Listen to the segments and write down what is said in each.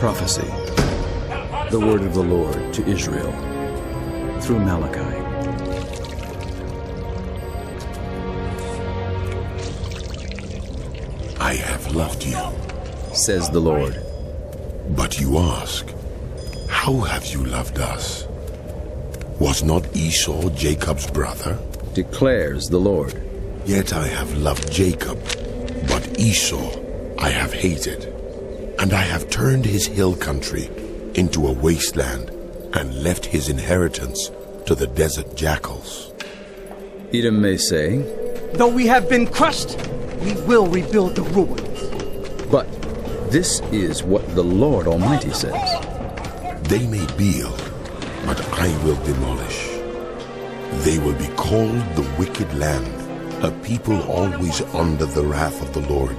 Prophecy. The word of the Lord to Israel through Malachi. I have loved you, Says the Lord. but you ask, how have you loved us? Was not Esau Jacob's brother? Declares the Lord. Yet I have loved Jacob, but Esau I have hated. And I have turned his hill country into a wasteland and left his inheritance to the desert jackals. Edom may say, Though we have been crushed, we will rebuild the ruins. but this is what the Lord Almighty says. They may build, but I will demolish. They will be called the wicked land, a people always under the wrath of the Lord.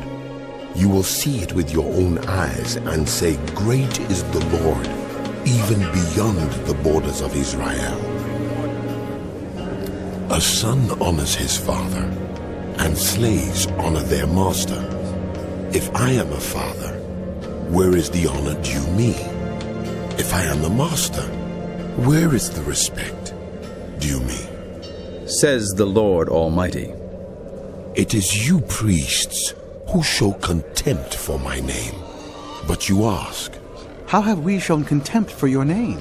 You will see it with your own eyes and say, Great is the Lord, even beyond the borders of Israel. A son honors his father, and slaves honor their master. If I am a father, where is the honor due me? If I am the master, where is the respect due me? Says the Lord Almighty. It is you priests who show contempt for my name. But you ask, How have we shown contempt for your name?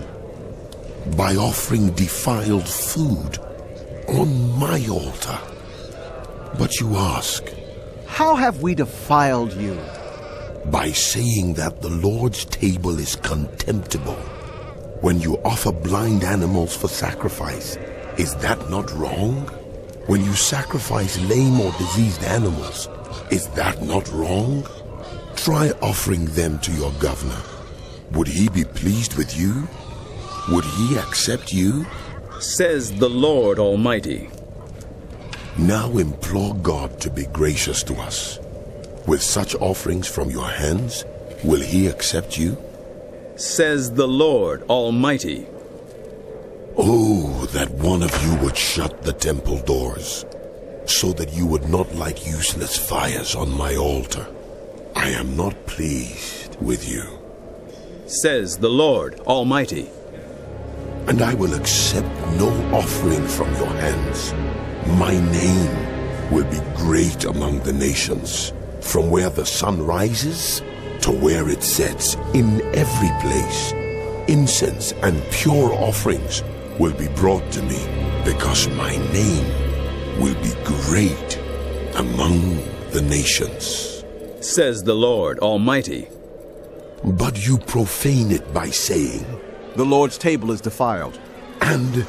by offering defiled food on my altar. But you ask, How have we defiled you? by saying that the Lord's table is contemptible. When you offer blind animals for sacrifice, is that not wrong? When you sacrifice lame or diseased animals, is that not wrong? Try offering them to your governor. Would he be pleased with you? Would he accept you? Says the Lord Almighty. Now implore God to be gracious to us. With such offerings from your hands, will he accept you? Says the Lord Almighty. Oh, that one of you would shut the temple doors, so that you would not light useless fires on my altar. I am not pleased with you. Says the Lord Almighty. And I will accept no offering from your hands. My name will be great among the nations, from where the sun rises to where it sets. In every place, incense and pure offerings will be brought to me, because my name will be great among the nations. Says the Lord Almighty. But you profane it by saying, The Lord's table is defiled. and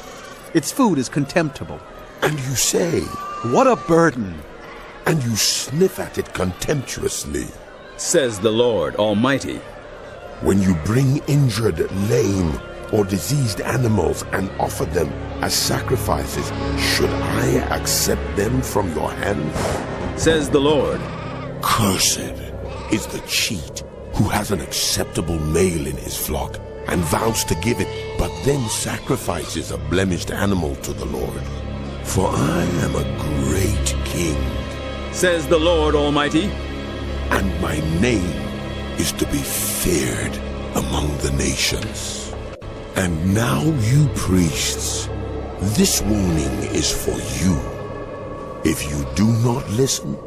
Its food is contemptible. you say, What a burden! and you sniff at it contemptuously. Says the Lord Almighty. When you bring injured, lame, or diseased animals and offer them as sacrifices, should I accept them from your hand? Says the Lord. Cursed is the cheat who has an acceptable male in his flock and vows to give it, but then sacrifices a blemished animal to the Lord. For I am a great king, Says the Lord Almighty. and my name is to be feared among the nations. And now, you priests, this warning is for you. If you do not listen,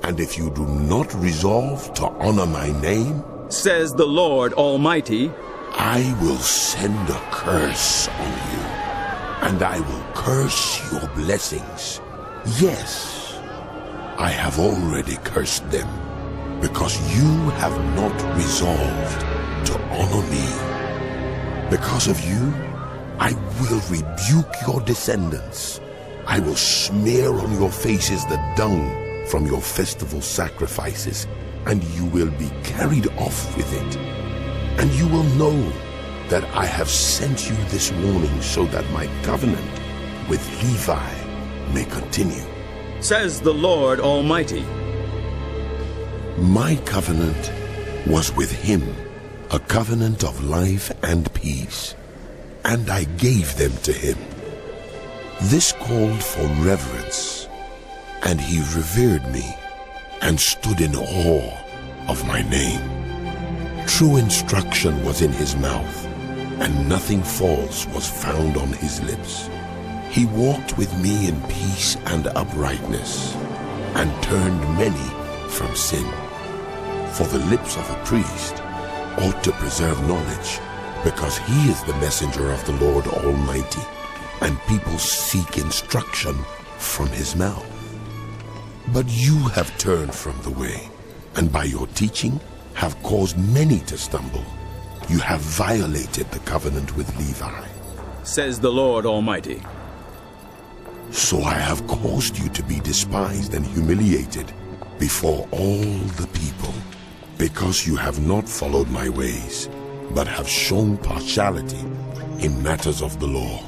and if you do not resolve to honor my name, Says the Lord Almighty. I will send a curse on you, and I will curse your blessings. Yes, I have already cursed them, because you have not resolved to honor me. Because of you, I will rebuke your descendants. I will smear on your faces the dung from your festival sacrifices, and you will be carried off with it. And you will know that I have sent you this warning, so that my covenant with Levi may continue. Says the Lord Almighty. My covenant was with him, a covenant of life and peace, and I gave them to him. This called for reverence, and he revered me and stood in awe of my name. True instruction was in his mouth, and nothing false was found on his lips. He walked with me in peace and uprightness, and turned many from sin. For the lips of a priest ought to preserve knowledge, because he is the messenger of the Lord Almighty, and people seek instruction from his mouth. But you have turned from the way, and by your teaching have caused many to stumble. You have violated the covenant with Levi, says the Lord Almighty. So I have caused you to be despised and humiliated before all the people, because you have not followed my ways, but have shown partiality in matters of the law.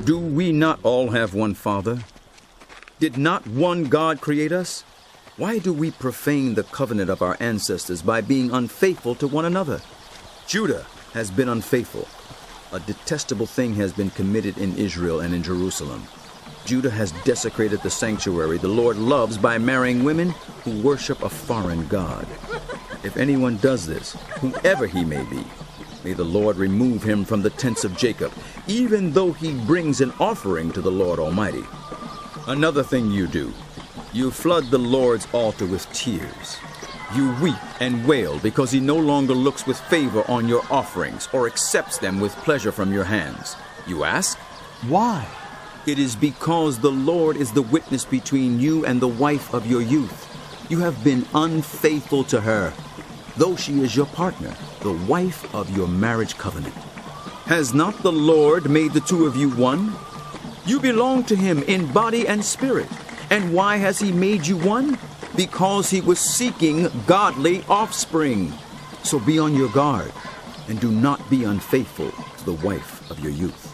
Do we not all have one Father? Did not one God create us? Why do we profane the covenant of our ancestors by being unfaithful to one another? Judah has been unfaithful. A detestable thing has been committed in Israel and in Jerusalem. Judah has desecrated the sanctuary the Lord loves by marrying women who worship a foreign god. If anyone does this, whoever he may be, may the Lord remove him from the tents of Jacob, even though he brings an offering to the Lord Almighty. Another thing you do, you flood the Lord's altar with tears. You weep and wail because he no longer looks with favor on your offerings or accepts them with pleasure from your hands. You ask, Why? it is because the Lord is the witness between you and the wife of your youth. You have been unfaithful to her, though she is your partner, the wife of your marriage covenant. Has not the Lord made the two of you one? You belong to him in body and spirit. And why has he made you one? Because he was seeking godly offspring. So be on your guard, and do not be unfaithful to the wife of your youth.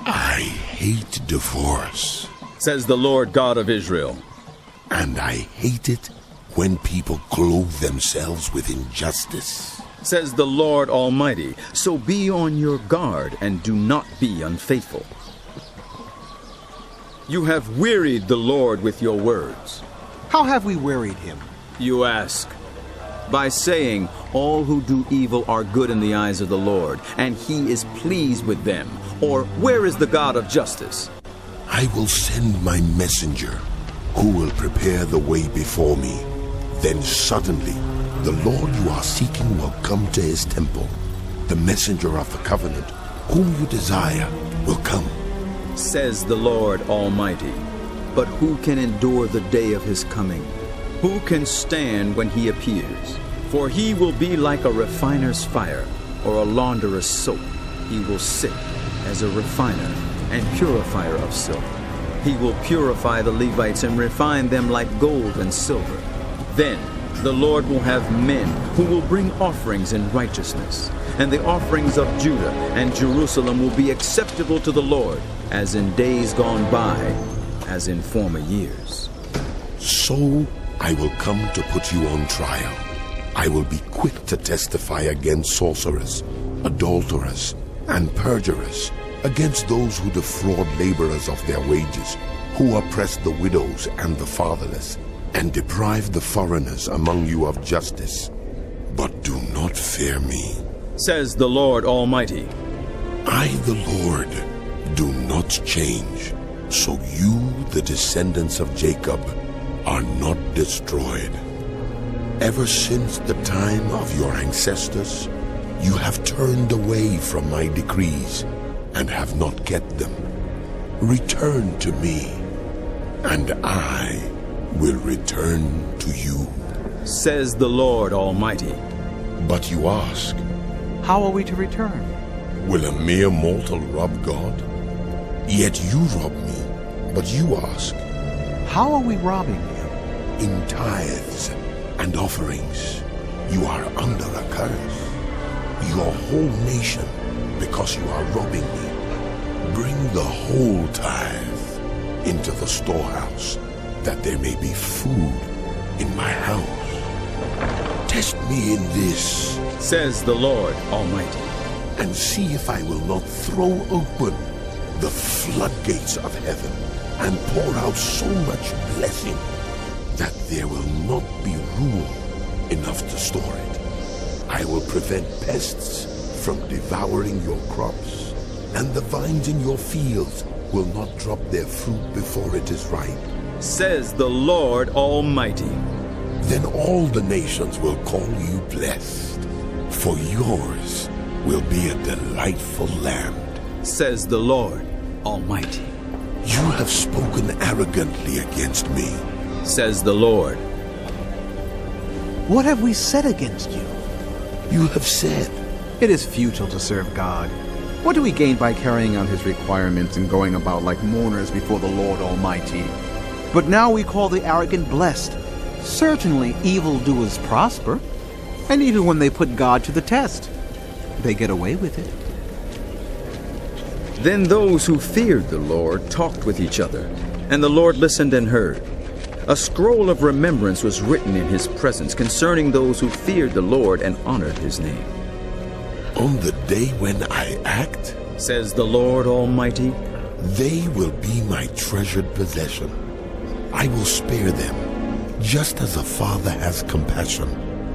I hate divorce, says the Lord God of Israel. and I hate it when people clothe themselves with injustice, says the Lord Almighty. So be on your guard, and do not be unfaithful. You have wearied the Lord with your words. How have we wearied him? You ask, by saying, all who do evil are good in the eyes of the Lord, and he is pleased with them. Or, where is the God of justice? I will send my messenger, who will prepare the way before me. Then suddenly, the Lord you are seeking will come to his temple. The messenger of the covenant, whom you desire, will come, says the Lord Almighty. But who can endure the day of his coming? Who can stand when he appears? For he will be like a refiner's fire, or a launderer's soap. He will sit as a refiner and purifier of silver. He will purify the Levites and refine them like gold and silver. Then the Lord will have men who will bring offerings in righteousness, and the offerings of Judah and Jerusalem will be acceptable to the Lord, as in days gone by, as in former years. So I will come to put you on trial. I will be quick to testify against sorcerers, adulterers, and perjurers, against those who defraud laborers of their wages, who oppress the widows and the fatherless, and deprive the foreigners among you of justice. But do not fear me, says the Lord Almighty. I, the Lord, do not change. So you, the descendants of Jacob, are not destroyed. Ever since the time of your ancestors, you have turned away from my decrees and have not kept them. Return to me, and I will return to you, says the Lord Almighty. But you ask, How are we to return? will a mere mortal rob God? Yet you rob me, but you ask, How are we robbing him? in tithes and offerings, you are under a curse. Your whole nation, because you are robbing me. Bring the whole tithe into the storehouse, that there may be food in my house. Test me in this, says the Lord Almighty. and see if I will not throw open the floodgates of heaven and pour out so much blessing that there will not be room enough to store it. I will prevent pests from devouring your crops, and the vines in your fields will not drop their fruit before it is ripe, says the Lord Almighty. Then all the nations will call you blessed, for yours will be a delightful land, says the Lord Almighty. You have spoken arrogantly against me, says the Lord. What have we said against you? You have said, It is futile to serve God. What do we gain by carrying out his requirements and going about like mourners before the Lord Almighty? But now we call the arrogant blessed. Certainly evildoers prosper, and even when they put God to the test, they get away with it. Then those who feared the Lord talked with each other, and the Lord listened and heard. A scroll of remembrance was written in his presence concerning those who feared the Lord and honored his name. On the day when I act, says the Lord Almighty, they will be my treasured possession. I will spare them, just as a father has compassion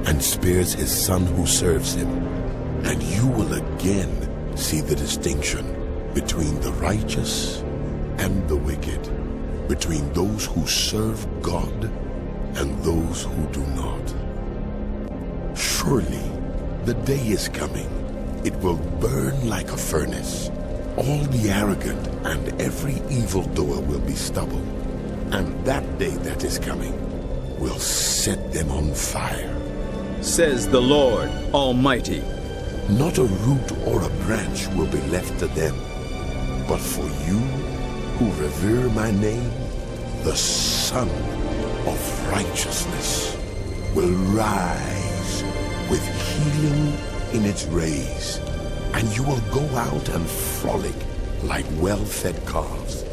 and spares his son who serves him. And you will again see the distinction between the righteous and the wicked, between those who serve God and those who do not. Surely the day is coming. It will burn like a furnace. All the arrogant and every evildoer will be stubble. And that day that is coming will set them on fire, says the Lord Almighty. Not a root or a branch will be left to them. But for you who revere my name, the Sun of Righteousness will rise with healing in its rays, and you will go out and frolic like well-fed calves.